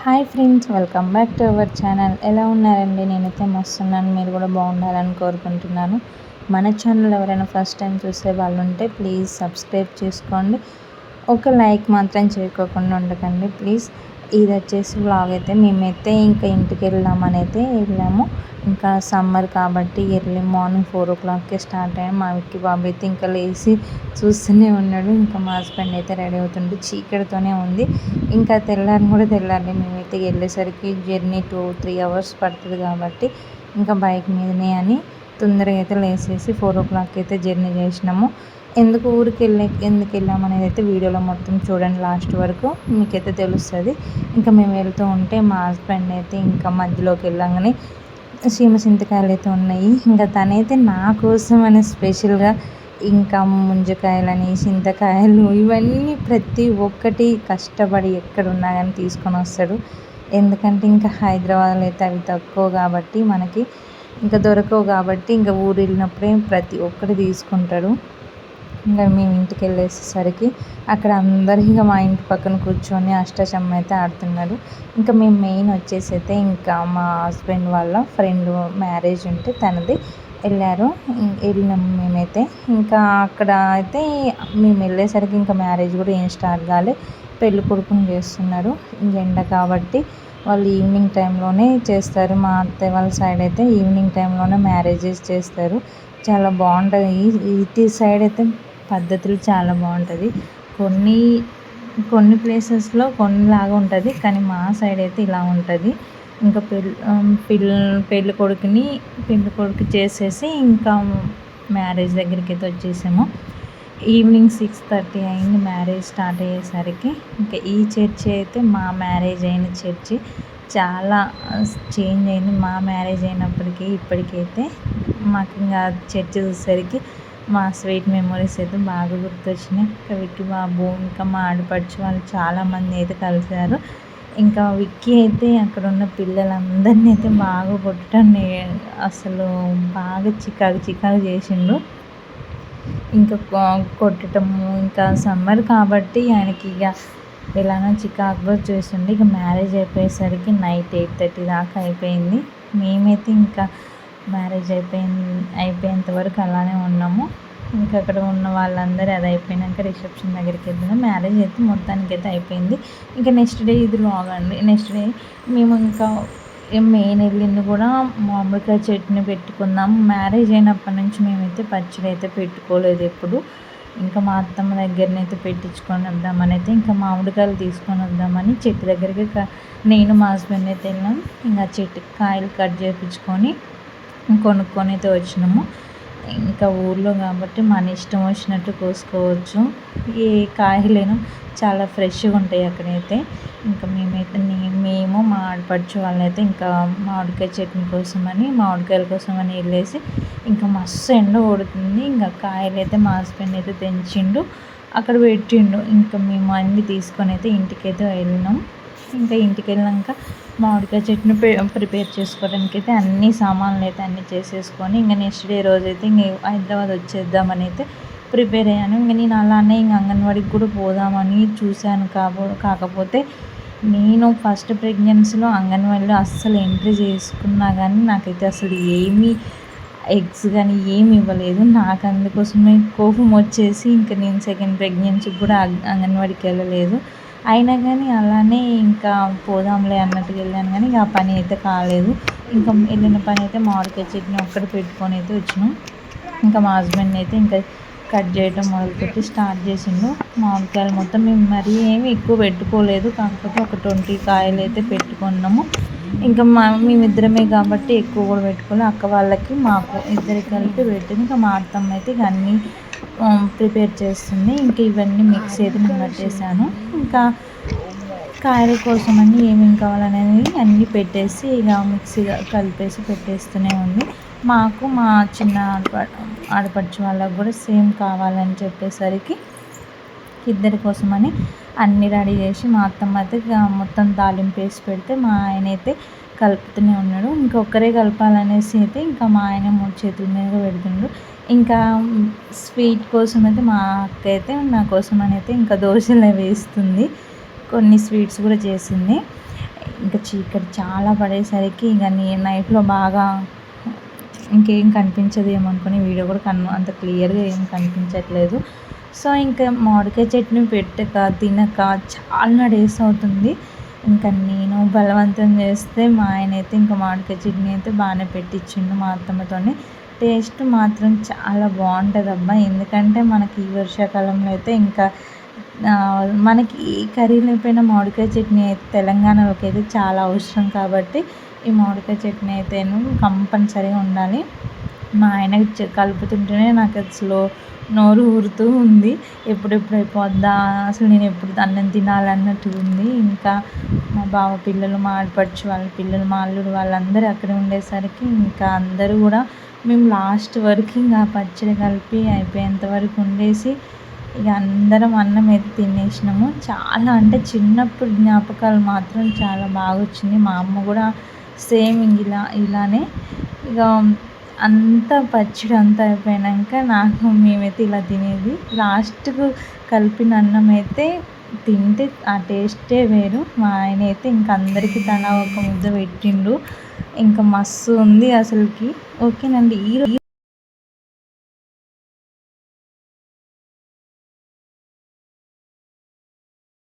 Hi friends, welcome back to our channel. ఎలా ఉన్నారండి? నేనైతే మస్తున్నాను. మీరు కూడా బాగుండాలని కోరుకుంటున్నాను. మన ఛానల్ ఎవరైనా ఫస్ట్ టైం చూసే వాళ్ళు ఉంటే ప్లీజ్ సబ్స్క్రైబ్ చేసుకోండి. ఒక లైక్ మాత్రం చేయకోకుండా ఉండకండి ప్లీజ్. ఇది వచ్చేసి వ్లాగ్ అయితే మేమైతే ఇంకా ఇంటికి వెళ్ళాము. ఇంకా సమ్మర్ కాబట్టి ఎర్లీ మార్నింగ్ 4 o'clockకే స్టార్ట్ అయ్యాము. మా విక్కి బాబు అయితే ఇంకా లేచి చూస్తూనే ఉన్నాడు. ఇంకా మా హస్బెండ్ అయితే రెడీ అవుతుంటే చీకటితోనే ఉంది. ఇంకా తెల్లారి మేమైతే వెళ్ళేసరికి జర్నీ 2-3 hours పడుతుంది కాబట్టి ఇంకా బైక్ మీదనే అని తొందరగా అయితే లేచేసి 4 o'clock అయితే జర్నీ చేసినాము. ఎందుకు వెళ్ళామనేది అయితే వీడియోలో మొత్తం చూడండి లాస్ట్ వరకు, మీకైతే తెలుస్తుంది. ఇంకా మేము వెళ్తూ ఉంటే మా హస్బెండ్ అయితే ఇంకా మధ్యలోకి వెళ్ళంగానే చింతకాయలు అయితే ఉన్నాయి. ఇంకా తనైతే నా కోసం అని స్పెషల్గా ఇంకా ముంజకాయలని, చింతకాయలు ఇవన్నీ ప్రతి ఒక్కటి కష్టపడి ఎక్కడున్నా కానీ తీసుకొని వస్తాడు. ఎందుకంటే ఇంకా హైదరాబాద్లో అయితే అవి తక్కువ కాబట్టి మనకి ఇంకా దొరకవు కాబట్టి ఇంకా ఊరు వెళ్ళినప్పుడే ప్రతి ఒక్కటి తీసుకుంటాడు. ఇంకా మేము ఇంటికి వెళ్ళేసరికి అక్కడ అందరూ ఇంకా మా ఇంటి పక్కన కూర్చొని అష్టాచమ్మా అయితే ఆడుతున్నారు. ఇంకా మేము మెయిన్ వచ్చేసి అయితే ఇంకా మా హస్బెండ్ వాళ్ళ ఫ్రెండ్ మ్యారేజ్ ఉంటే తనది వెళ్ళినాము మేమైతే. ఇంకా అక్కడ అయితే మేము వెళ్ళేసరికి ఇంకా మ్యారేజ్ కూడా ఏం స్టార్ట్ కాలే, పెళ్ళి కొడుకుని చేస్తున్నారు. ఇంక ఎండ కాబట్టి వాళ్ళు ఈవినింగ్ టైంలోనే చేస్తారు. మా అత్తయ్య వాళ్ళ సైడ్ అయితే ఈవినింగ్ టైంలోనే మ్యారేజెస్ చేస్తారు. చాలా బాగుంటుంది. ఇటు సైడ్ అయితే పద్ధతులు చాలా బాగుంటుంది. కొన్ని ప్లేసెస్లో కొన్నిలాగా ఉంటుంది, కానీ మా సైడ్ అయితే ఇలా ఉంటుంది. ఇంకా పెళ్ళి కొడుకు చేసేసి ఇంకా మ్యారేజ్ దగ్గరికి అయితే వచ్చేసాము. ఈవినింగ్ 6:30 అయింది మ్యారేజ్ స్టార్ట్ అయ్యేసరికి. ఇంకా ఈ చర్చి అయితే మా మ్యారేజ్ అయిన చర్చి చాలా చేంజ్ అయింది. మా మ్యారేజ్ అయినప్పటికీ ఇప్పటికైతే మాకు ఇంకా చర్చి చూసేసరికి మా స్వీట్ మెమరీస్ అయితే బాగా గుర్తొచ్చినాయి. ఇంకా విక్కీ బాబు ఇంకా మా ఆడపడుచు వాళ్ళు చాలామంది అయితే కలిశారు. ఇంకా విక్కీ అయితే అక్కడ ఉన్న పిల్లలందరినీ అయితే బాగా కొట్టడం అసలు బాగా చికాకు చేసిండు. ఇంకా కొట్టడము, ఇంకా సమ్మర్ కాబట్టి ఆయనకి ఇక ఎలానో చికాకుగా చేస్తుండే. ఇక మ్యారేజ్ అయిపోయేసరికి నైట్ 8:30 దాకా అయిపోయింది. మేమైతే ఇంకా మ్యారేజ్ అయిపోయేంత వరకు అలానే ఉన్నాము. ఇంకా అక్కడ ఉన్న వాళ్ళందరూ అది అయిపోయినాక రిసెప్షన్ దగ్గరికి వెళ్తున్నాం. మ్యారేజ్ అయితే మొత్తానికి అయితే అయిపోయింది. ఇంకా నెక్స్ట్ డే ఇది లాగ్ అండి. నెక్స్ట్ డే మేము ఇంకా మెయిన్ వెళ్ళింది కూడా మామిడికాయ చట్నీ పెట్టుకుందాం. మ్యారేజ్ అయినప్పటి నుంచి మేమైతే పచ్చడి అయితే పెట్టుకోలేదు ఎప్పుడు. ఇంకా మా అత్తమ్మ దగ్గరనైతే పెట్టించుకొని వద్దామని అయితే ఇంకా మామిడికాయలు తీసుకొని వద్దామని చెట్టు దగ్గరికి నేను మా హస్బెండ్ అయితే వెళ్ళాం. ఇంకా చెట్టు కాయలు కట్ చేయించుకొని కొనుక్కొని అయితే వచ్చినాము. ఇంకా ఊర్లో కాబట్టి మన ఇష్టం వచ్చినట్టు కోసుకోవచ్చు. ఏ కాయలైనా చాలా ఫ్రెష్గా ఉంటాయి అక్కడైతే. ఇంకా మేము మా ఆడపడుచు వాళ్ళైతే ఇంకా మామిడికాయల కోసమని వెళ్ళేసి ఇంకా మస్తు ఎండ కొడుతుంది. ఇంకా కాయలు అయితే మా హస్బెండ్ అయితే తెంచిండు, అక్కడ పెట్టిండు. ఇంకా మేము అన్నీ తీసుకొని అయితే ఇంటికైతే వెళ్ళినాం. ఇంకా ఇంటికి వెళ్ళాక మామిడికాయ చట్నీ ప్రిపేర్ చేసుకోవడానికి అయితే అన్ని సామాన్లు అయితే అన్నీ చేసేసుకొని ఇంకా నెక్స్ట్ డే రోజైతే ఇంక హైదరాబాద్ వచ్చేద్దామని అయితే ప్రిపేర్ అయ్యాను. ఇంక నేను అలానే ఇంక అంగన్వాడికి కూడా పోదామని చూశాను. కాకపోతే నేను ఫస్ట్ ప్రెగ్నెన్సీలో అంగన్వాడీలో అస్సలు ఎంట్రీ చేసుకున్నా కానీ నాకైతే అసలు ఏమీ ఎగ్స్ కానీ ఏమి ఇవ్వలేదు. నాకు అందుకోసమే కోపం వచ్చేసి ఇంకా నేను సెకండ్ ప్రెగ్నెన్సీకి కూడా అంగన్వాడికి వెళ్ళలేదు. అయినా కానీ అలానే ఇంకా పోదాంలే అన్నట్టుగా వెళ్ళాను, కానీ ఆ పని అయితే కాలేదు. ఇంకా వెళ్ళిన పని అయితే మామిడికాయ చట్నీ ఒక్కటి పెట్టుకొని అయితే వచ్చినాం. ఇంకా మా హస్బెండ్ అయితే ఇంకా కట్ చేయడం మొదలుపెట్టి స్టార్ట్ చేసిండు. మామిడికాయలు మొత్తం మేము మరీ ఏమి ఎక్కువ పెట్టుకోలేదు, కాకపోతే ఒక 20 కాయలు అయితే పెట్టుకున్నాము. ఇంకా మేమిద్దరమే కాబట్టి ఎక్కువ కూడా పెట్టుకోలేదు. అక్క వాళ్ళకి మాకు ఇద్దరికి కలిపి పెట్టింది. ఇంకా మా అత్తమ్మ అయితే ఇక అన్నీ ప్రిపేర్ చేస్తుంది. ఇంకా ఇవన్నీ మిక్స్ అయితే నేను పట్టేసాను. ఇంకా కాయల కోసం అని ఏమేమి కావాలనేది అన్నీ పెట్టేసి ఇక మిక్సీగా కలిపేసి పెట్టేస్తూనే ఉంది. మాకు మా చిన్న ఆడపడుచు వాళ్ళకు కూడా సేమ్ కావాలని చెప్పేసరికి ఇద్దరి కోసమని అన్నీ రెడీ చేసి మా అత్తమ్మ అయితే మొత్తం తాలింపు వేసి పెడితే మా ఆయన అయితే కలుపుతూనే ఉన్నాడు. ఇంకొకరే కలపాలనేసి అయితే ఇంకా మా ఆయన 3 చేతుల మీదుగా పెడుతుండు. ఇంకా స్వీట్ కోసం అయితే మా అక్క అయితే నా కోసం అని అయితే ఇంకా దోశలు వేస్తుంది, కొన్ని స్వీట్స్ కూడా చేసింది. ఇంకా చీకటి చాలా పడేసరికి ఇక నేను నైట్లో బాగా ఇంకేం కనిపించదేమో అనుకుని వీడియో కూడా అంత క్లియర్గా ఏం కనిపించట్లేదు. సో ఇంకా మామిడికాయ చట్నీ పెట్టక తినక చాలా డేస్ అవుతుంది. ఇంకా నేను బలవంతం చేస్తే మా ఆయన అయితే ఇంకా మామిడికాయ చట్నీ అయితే బాగానే పెట్టించిండు మా అత్తమ్మతోని. టేస్ట్ మాత్రం చాలా బాగుంటుంది అబ్బా. ఎందుకంటే మనకి ఈ వర్షాకాలంలో అయితే ఇంకా మనకి ఏ కర్రీ లేకపోయినా మామిడికాయ చట్నీ అయితే తెలంగాణలోకి అయితే చాలా అవసరం. కాబట్టి ఈ మామిడికాయ చట్నీ అయితే కంపల్సరీగా ఉండాలి. మా ఆయనకి కలుపుతుంటేనే నాకు అసలు నోరు ఊరుతూ ఉంది. ఎప్పుడెప్పుడు అయిపోద్దా, అసలు నేను ఎప్పుడు అన్నం తినాలన్నట్టు ఉంది. ఇంకా మా బావ పిల్లలు, మా ఆడపడుచు వాళ్ళ పిల్లలు, మా అల్లుడు వాళ్ళందరూ అక్కడే ఉండేసరికి ఇంకా అందరూ కూడా మేము లాస్ట్ వరకు ఇంకా పచ్చడి కలిపి అయిపోయేంత వరకు ఉండేసి ఇక అందరం అన్నం అయితే తినేసినాము. చాలా అంటే చిన్నప్పుడు జ్ఞాపకాలు మాత్రం చాలా బాగా వచ్చింది. మా అమ్మ కూడా సేమ్ ఇలానే ఇక అంతా పచ్చడి అంతా అయిపోయాక మేమైతే ఇలా తినేది. లాస్ట్కు కలిపిన అన్నం అయితే తింటే ఆ టేస్టే వేరు. మా ఆయన అయితే ఇంక అందరికీ తలా ఒక ముద్ద పెట్టిండు. ఇంకా మస్తు ఉంది అసలుకి. ఓకేనండి.